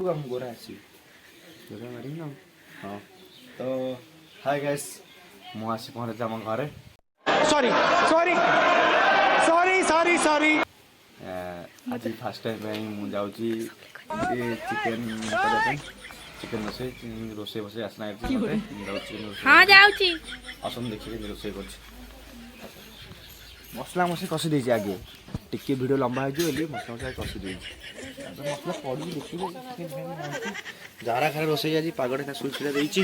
हम गोरा आसी गोरा मारी ना हाँ तो हाय गाइस मु आसी पहुंचे आम घर sorry sorry sorry sorry sorry आज फर्स्ट टाइम मुझे जाऊँगी चिकेन चिकेन रोसे बसे आसना हाँ जाऊँगी आसन देखिए रोसे कर मसला मसली कषि देती आगे टिके वीडियो लंबा हो मसला मसला कषि दे मसला पड़ी देखिए जारा खाए रोसे आज पागड़ सुई सुई देती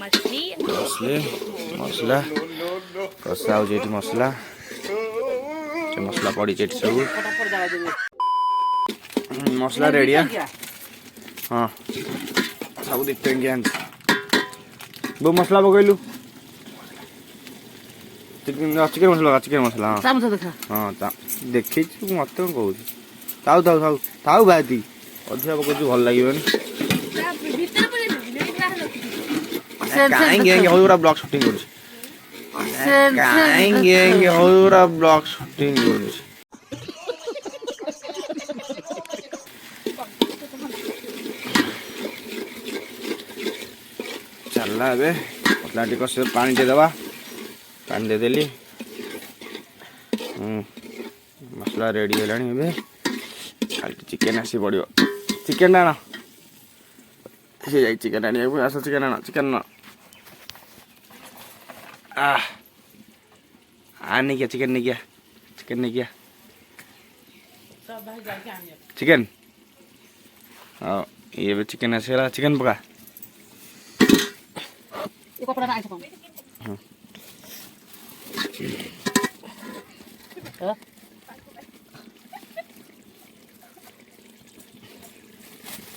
मसले मसला कषा हो मसला मसला पड़ी सब मसला रेडी हाँ सब देखते बो मसला पकड़लु चिकेन मसला हाँ देखी मत कौन थाऊ थाऊ थाऊ थाऊ भाई अधिका पकड़ भल लगे कहीं ब्लॉग शूटिंग कर ब्लॉग शूटिंग कर चलला ए पतला टिक पानी दे दबा पानी दे देली मसला रेडी है खाली चिकेन आसी पड़ो चिकेन आना सी जाए चिकेन आने आस चिकेन आना चिकेन नहीं क्या चिकेन नहीं क्या चिकेन नहीं क्या चिकेन हाँ ये भी चिकेन आसेगा चिकेन पका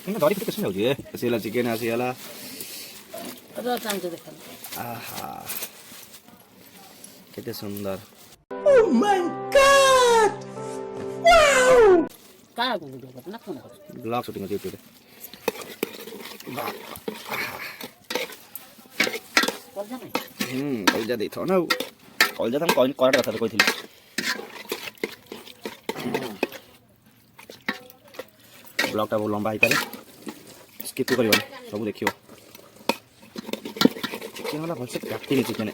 दरी फिर कैसे होती है आसीला चिकेन आसीला आहा कितने सुंदर ओह माय गॉड वाओ का वीडियो करना कौन ब्लॉग शूटिंग होती है कलजा दे ना कलजा तो हम कौन कथा कही ब्लॉगटा बहुत लंबा पारे स्किप कर सब देखियो चिकेन वाला भलसे काटनी चिकेन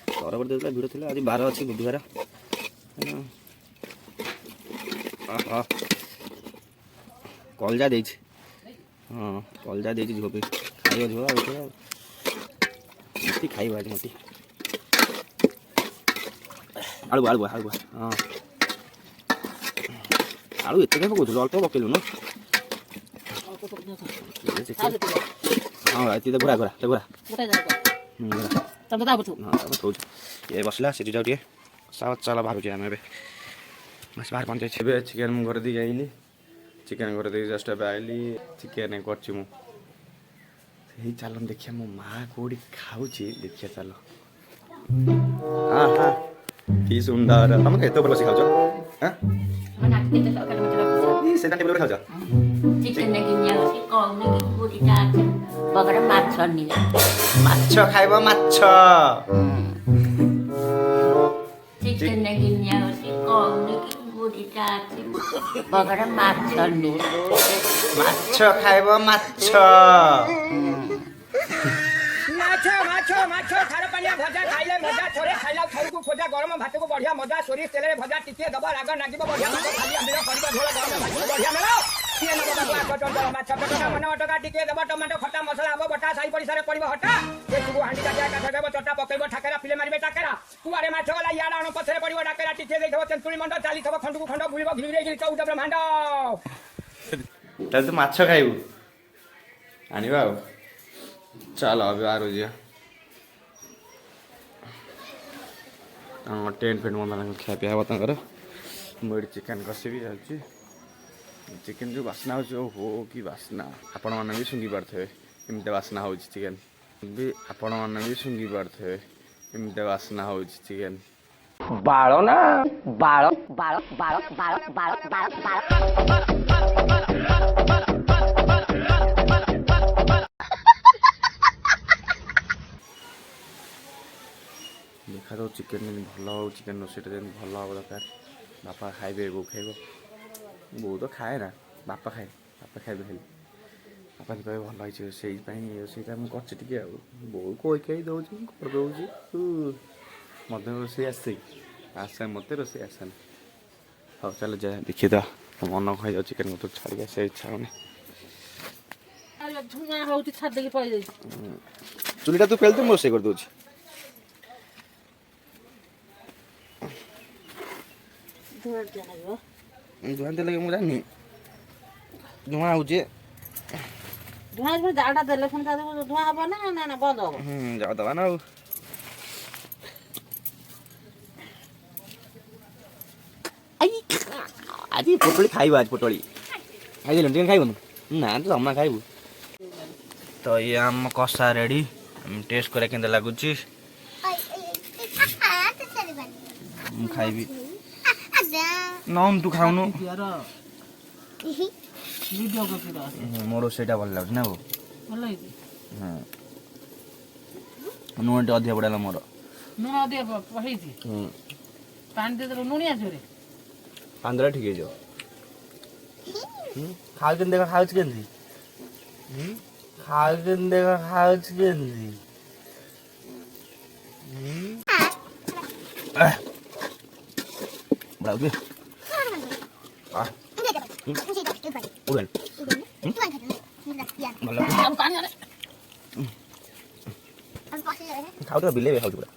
परवर्ती भिड़ थी आज 12 अच्छी बुधवार कलजा दे हाँ कलजा दे झो पे खाइब झो मती खाइब आज मती आलू आलू आलू हाँ आलू एत पकड़ अल्प पकेलु न हाँ घोरा घोरा घोरा ये बसला सीटी जाऊ टे सात चला बाहर आम बस बाहर पहुँचे चिकेन मु घर दी आइली चिकेन घर दी जस्ट ए आइली चिकेन कर चल देखिए मो माँ कौटी खाऊँ देखिए चल हाँ हाँ कि सुंदर तुम केत बस खाऊ सेटा टेबल खाऊ माछ खाइब माछ माछ खाइब माछ भजा खाइले मजा थोड़े खाइला थोड़को खोजा गरम भात को बढ़िया मजा सोरिस तेल रे भजा टिके दबा राग नागिब बढ़िया मजा खाली अमरा करब झोल गरम भात बढ़िया मेलो किए न बाबा टटो माछ टटो मन टका टिके दबा टमाटो खट्टा मसला आबो बटा साई पड़ी सारे पड़िबो हटा ए तू हांडी काटिया काटा देबो चटा पकेबो ठाकेरा फिले मारिबे टाकेरा कुआरे माछ वाला याडा अन पछरे पड़िबो टाकेरा टिके देथबो तेंतुली मंड चाली थबो खंडको खंड बुलिबो घिरे घिरे चौदा ब्रह्मांड तब तो माछ खाइबू आनिबा चल अब आ रोजी टेंट फेंट मन खिया पिया तर मुझे चिकेन कषि भी जाऊँगी चिकेन जो बास्ना हो कि बास्ना आपण मैंने भी शुंघी पारे एमती बास्ना हो चिकेन भी आपण मैंने भी शुंघी पारे एमती बास्ना हो चिकेन बाल ना बाल बाल बाल बाल बाल बाल देखा तो चिकेन भल हो चिकेन रोषेटा भल हम दरकार बापा खाइबे बो खाइब बो तो खाए ना ବାପା ଖାଇବେ ହେଲେ ବାପା କହିବେ ଭଲ ହେଇଛି ସେଇପାଇଁ ସେଇଟା ମୁଁ କରିଛି ଟିକେ ଆଉ ବୋଉ କହି ଦେଉଛି କରିଦେଉଛି ମୋତେ ରୋଷେଇ ଆସେ ମୋତେ ରୋଷେଇ ଆସେନି ହଉ ଚାଲ ଯା ଦେଖି ତ ମନ ଖାଇଯାଉ ଚିକେନ୍ ମତେ ଛାଡ଼ିକି ଆସିବା ଇଚ୍ଛା ହେଉନି ଧୂଆଁ ହଉଛି ଛାଡ଼ିଦେଇକି ପଳେଇଯାଇଛି ଚୁଲିଟା ତୁ ପେଳିଦେ ମୁଁ ରୋଷେଇ କରିଦେଉଛି ଧୂଆଁ ଦେଲେ ମୁଁ ଜାଣିନି ଧୂଆଁ ହେଉଛି ଧୂଆଁ ଜାଳଟା ଦେଲେ ପୁଣି ତା ଧୂଆଁ ହବ ନା ନା ବନ୍ଦ ହବ ଯାଅ ଦେବା ନା ଆଉ ଆଜି ପୋଟଳି ଖାଇବା ଆଜି ପୋଟଳି ଖାଇଦେଲୁ ଟିକେ ଖାଇବୁନି ନା ତୁ ଜମା ଖାଇବୁ ତ ଇଏ ଆମ କଷା ରେଡ଼ି ଟେଷ୍ଟ କରିବା କେମିତି ଲାଗୁଛି ମୁଁ ଖାଇବି ନଉନୁ ତୁ ଖାଉନୁ ମୋର ସେଇଟା ଭଲ ଲାଗୁଛି ନା ବୋଉ ଭଲ ହେଇଛି ଲୁଣ ଟିକେ ଅଧିକା ପଡ଼ିଲା ମୋର ଲୁଣ ଅଧିକା ହେଇଛି ପାଣି ଦେଇଦେଲୁ ଲୁଣି ଆସିବରେ ପାଣିଦେଲେ ଠିକ୍ ହେଇଯିବ ଖାଉଛନ୍ତି ଦେଖ ଖାଉଛି କେମିତି ଖାଉଛନ୍ତି ଦେଖ ଖାଉଛି କେମିତି Bagus. Udah. Malah. Kau tuh beli kau juga.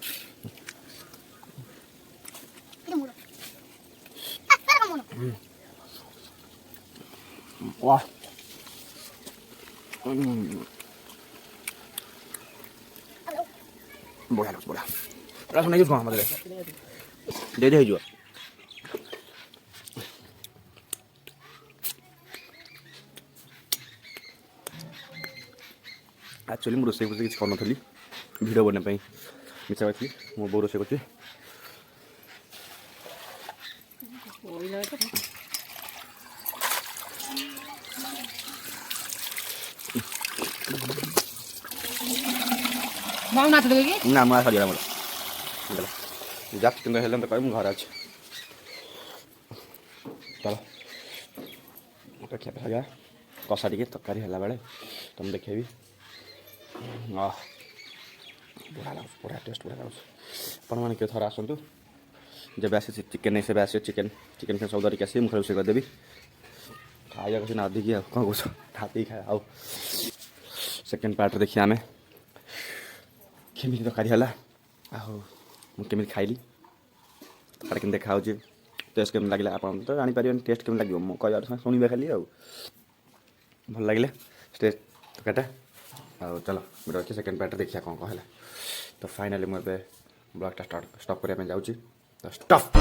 Wah. Boleh. Langsung aja semua madre. Dede juga. Actually मैं रोसे किसी कर नी भिड बनवाई मिसा थी मो बो रोसे कर ना मैं सर मोर जा चिकेन तो कह घर अच्छे चलो खिया कषा टे तरकारी है बेले तुम देखेबी बढ़िया टेस्ट बढ़िया लगे आपने किए थर आसतु जब आसे चिकेन नहीं से आस चिकेन सब धरिक आस मुझे रोसे करदेवी खाया ना अधिक कौन कौश हाथी खाए आउ सेकेंड पार्ट देखिए आम केमी तरकारी है मुझे खाइली तार के देखा टेस्ट केमी लगे आप तो जापर टेस्ट केमी लगे मुझे कह शुणे खाली भल लगे टेस्ट तरकारीटा आउ चलो वीडियो अच्छे सेकेंड पार्ट देखिए कौन कहला तो फाइनाली मुझे ब्लॉगटा स्टॉप करने जाऊँगी तो स्टॉप